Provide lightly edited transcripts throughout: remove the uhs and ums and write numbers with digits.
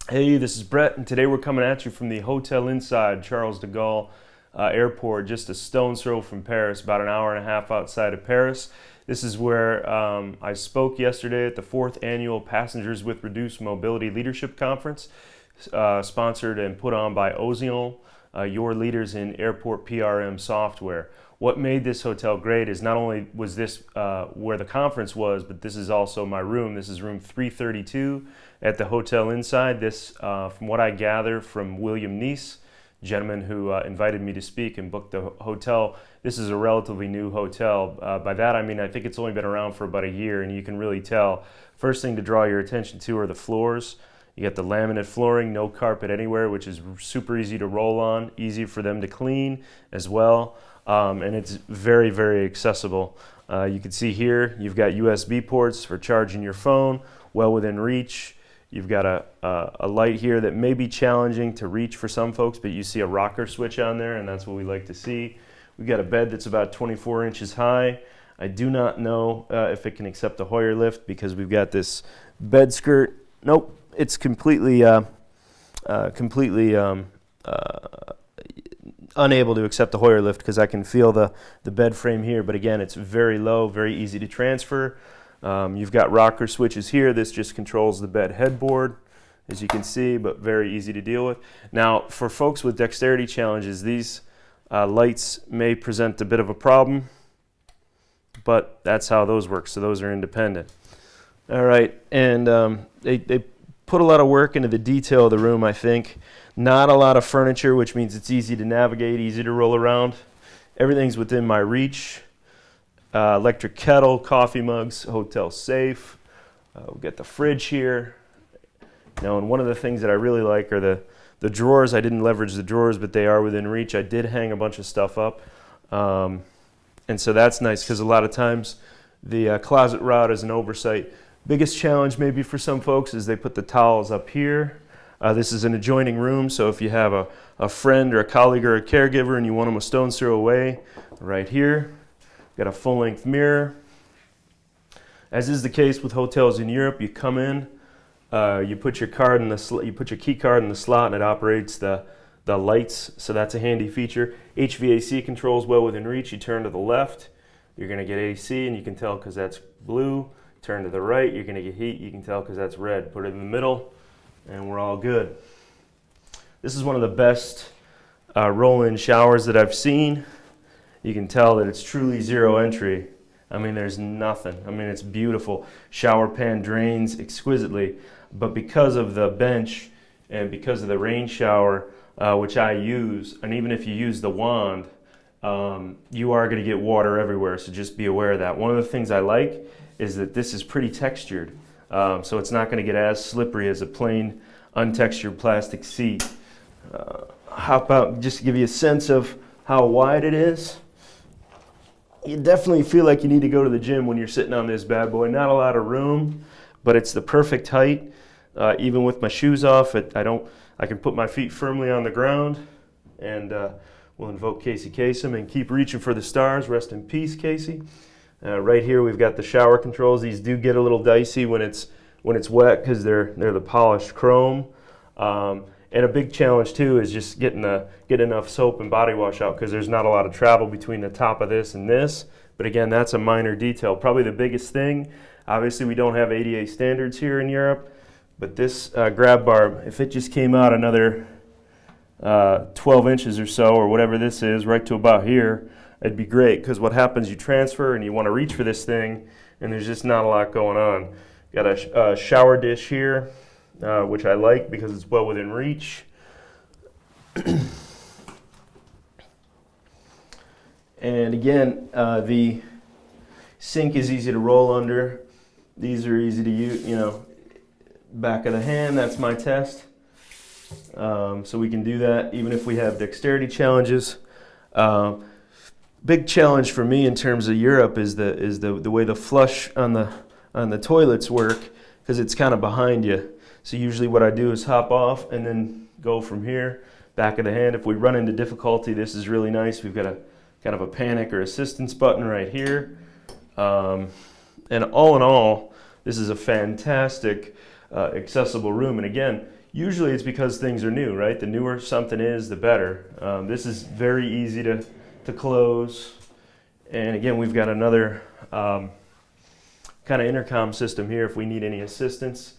Hey, this is Brett, and today we're coming at you from the Hotel Inside, Charles de Gaulle Airport, just a stone's throw from Paris, about an hour and a half outside of Paris. This is where I spoke yesterday at the 4th Annual Passengers with Reduced Mobility Leadership Conference, sponsored and put on by Ozion, your leaders in airport PRM software. What made this hotel great is not only was this where the conference was, but this is also my room. This is room 332 at the Hotel Inside. This, from what I gather from William Neese, gentleman who invited me to speak and booked the hotel, this is a relatively new hotel. By that I mean I think it's only been around for about a year, and you can really tell. First thing to draw your attention to are the floors. You got the laminate flooring, no carpet anywhere, which is super easy to roll on, easy for them to clean as well. And it's very, very accessible. You can see here, you've got USB ports for charging your phone, well within reach. You've got a light here that may be challenging to reach for some folks, but you see a rocker switch on there, and that's what we like to see. We've got a bed that's about 24 inches high. I do not know if it can accept a Hoyer lift because we've got this bed skirt. Nope, it's completely unable to accept the Hoyer lift because I can feel the bed frame here, but again, it's very low, very easy to transfer. You've got rocker switches here. This just controls the bed headboard, as you can see, but very easy to deal with. Now, for folks with dexterity challenges, these lights may present a bit of a problem, but that's how those work, so those are independent. All right, and they put a lot of work into the detail of the room, I think. Not a lot of furniture, which means it's easy to navigate, easy to roll around. Everything's within my reach. Electric kettle, coffee mugs, hotel safe. We've got the fridge here. And one of the things that I really like are the drawers. I didn't leverage the drawers, but they are within reach. I did hang a bunch of stuff up. And so that's nice because a lot of times the closet route is an oversight. Biggest challenge maybe for some folks is they put the towels up here. This is an adjoining room, so if you have a friend or a colleague or a caregiver and you want them a stone's throw away, right here. Got a full-length mirror. As is the case with hotels in Europe, you come in, you put your card in the you put your key card in the slot, and it operates the lights. So that's a handy feature. HVAC controls well within reach. You turn to the left, you're going to get AC, and you can tell because that's blue. Turn to the right, you're going to get heat. You can tell because that's red. Put it in the middle, and we're all good. This is one of the best roll-in showers that I've seen. You can tell that it's truly zero entry. I mean, there's nothing. I mean, it's beautiful. Shower pan drains exquisitely, but because of the bench and because of the rain shower, which I use, and even if you use the wand, you are going to get water everywhere, so just be aware of that. One of the things I like is that this is pretty textured, so it's not going to get as slippery as a plain untextured plastic seat. Hop out just to give you a sense of how wide it is. You definitely feel like you need to go to the gym when you're sitting on this bad boy. Not a lot of room, but it's the perfect height. Even with my shoes off, I can put my feet firmly on the ground, and we'll invoke Casey Kasem and keep reaching for the stars. Rest in peace, Casey. Right here we've got the shower controls. These do get a little dicey when it's wet because they're the polished chrome. And a big challenge too is just get enough soap and body wash out because there's not a lot of travel between the top of this and this. But again, that's a minor detail. Probably the biggest thing, obviously we don't have ADA standards here in Europe, but this grab bar, if it just came out another 12 inches or so, or whatever this is, right to about here, it'd be great because what happens, you transfer and you want to reach for this thing and there's just not a lot going on. Got a shower dish here. Which I like because it's well within reach. And again, the sink is easy to roll under. These are easy to use, back of the hand, that's my test. So we can do that even if we have dexterity challenges. Big challenge for me in terms of Europe is the way the flush on the toilets work because it's kind of behind you. So usually what I do is hop off and then go from here, back of the hand. If we run into difficulty, this is really nice. We've got a kind of a panic or assistance button right here. And all in all, this is a fantastic accessible room. And again, Usually it's because things are new, right? The newer something is, the better. This is very easy to close. And again, we've got another kind of intercom system here if we need any assistance.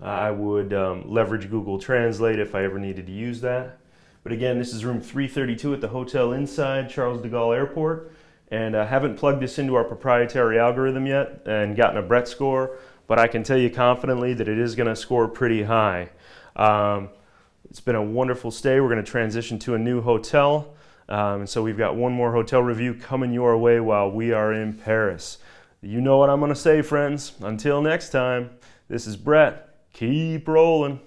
I would leverage Google Translate if I ever needed to use that. But again, this is room 332 at the Hotel Innside, Charles de Gaulle Airport. And I haven't plugged this into our proprietary algorithm yet and gotten a Brett score, but I can tell you confidently that it is going to score pretty high. It's been a wonderful stay. We're going to transition to a new hotel. And so we've got one more hotel review coming your way while we are in Paris. You know what I'm going to say, friends. Until next time, this is Brett. Keep rolling.